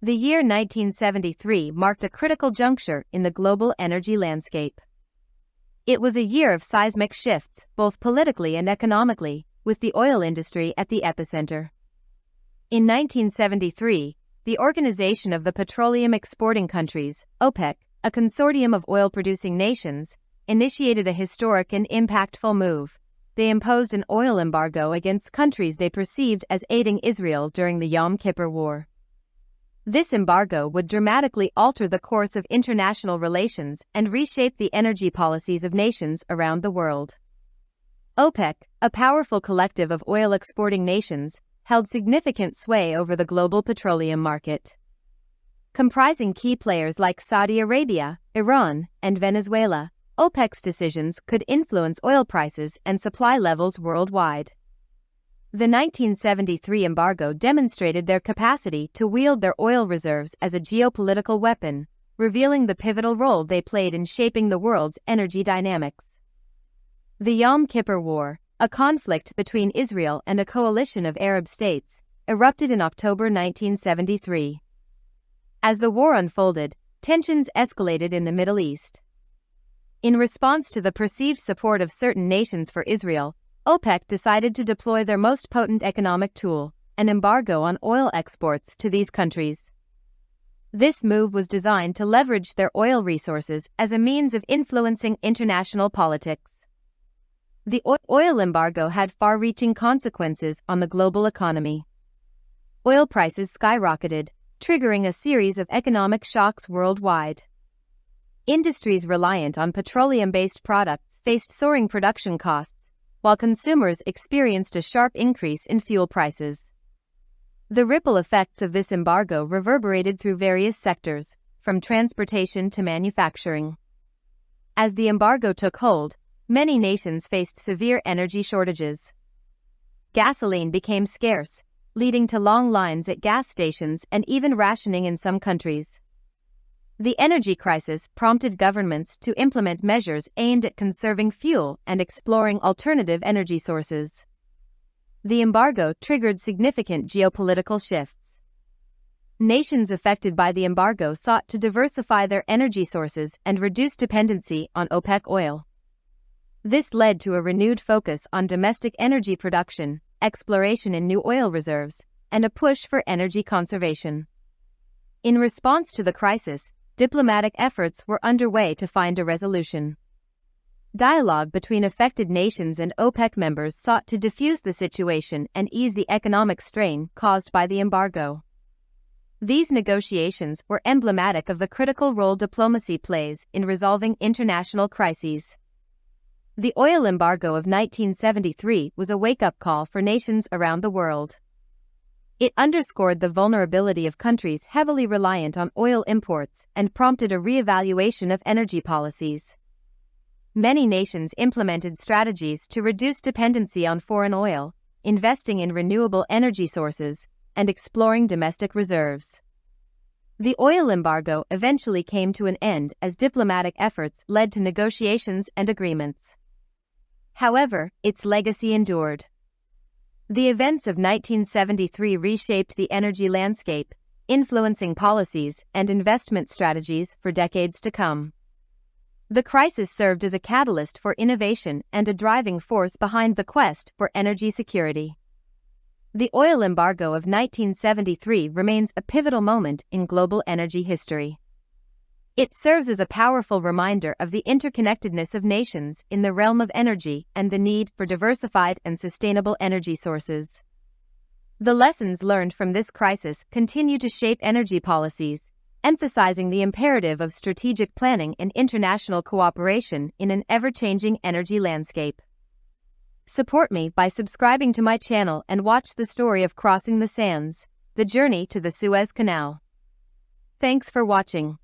The year 1973 marked a critical juncture in the global energy landscape. It was a year of seismic shifts, both politically and economically, with the oil industry at the epicenter. In 1973, the Organization of the Petroleum Exporting Countries, OPEC, a consortium of oil-producing nations, initiated a historic and impactful move. They imposed an oil embargo against countries they perceived as aiding Israel during the Yom Kippur War. This embargo would dramatically alter the course of international relations and reshape the energy policies of nations around the world. OPEC, a powerful collective of oil-exporting nations, held significant sway over the global petroleum market. Comprising key players like Saudi Arabia, Iran, and Venezuela, OPEC's decisions could influence oil prices and supply levels worldwide. The 1973 embargo demonstrated their capacity to wield their oil reserves as a geopolitical weapon, revealing the pivotal role they played in shaping the world's energy dynamics. The Yom Kippur War, a conflict between Israel and a coalition of Arab states, erupted in October 1973. As the war unfolded, tensions escalated in the Middle East. In response to the perceived support of certain nations for Israel, OPEC decided to deploy their most potent economic tool, an embargo on oil exports to these countries. This move was designed to leverage their oil resources as a means of influencing international politics. The oil embargo had far-reaching consequences on the global economy. Oil prices skyrocketed, triggering a series of economic shocks worldwide. Industries reliant on petroleum-based products faced soaring production costs, while consumers experienced a sharp increase in fuel prices. The ripple effects of this embargo reverberated through various sectors, from transportation to manufacturing. As the embargo took hold, many nations faced severe energy shortages. Gasoline became scarce, leading to long lines at gas stations and even rationing in some countries. The energy crisis prompted governments to implement measures aimed at conserving fuel and exploring alternative energy sources. The embargo triggered significant geopolitical shifts. Nations affected by the embargo sought to diversify their energy sources and reduce dependency on OPEC oil. This led to a renewed focus on domestic energy production, exploration in new oil reserves, and a push for energy conservation. In response to the crisis, diplomatic efforts were underway to find a resolution. Dialogue between affected nations and OPEC members sought to defuse the situation and ease the economic strain caused by the embargo. These negotiations were emblematic of the critical role diplomacy plays in resolving international crises. The oil embargo of 1973 was a wake-up call for nations around the world. It underscored the vulnerability of countries heavily reliant on oil imports and prompted a re-evaluation of energy policies. Many nations implemented strategies to reduce dependency on foreign oil, investing in renewable energy sources, and exploring domestic reserves. The oil embargo eventually came to an end as diplomatic efforts led to negotiations and agreements. However, its legacy endured. The events of 1973 reshaped the energy landscape, influencing policies and investment strategies for decades to come. The crisis served as a catalyst for innovation and a driving force behind the quest for energy security. The oil embargo of 1973 remains a pivotal moment in global energy history. It serves as a powerful reminder of the interconnectedness of nations in the realm of energy and the need for diversified and sustainable energy sources. The lessons learned from this crisis continue to shape energy policies, emphasizing the imperative of strategic planning and international cooperation in an ever-changing energy landscape. Support me by subscribing to my channel and watch the story of Crossing the Sands, the journey to the Suez Canal. Thanks for watching.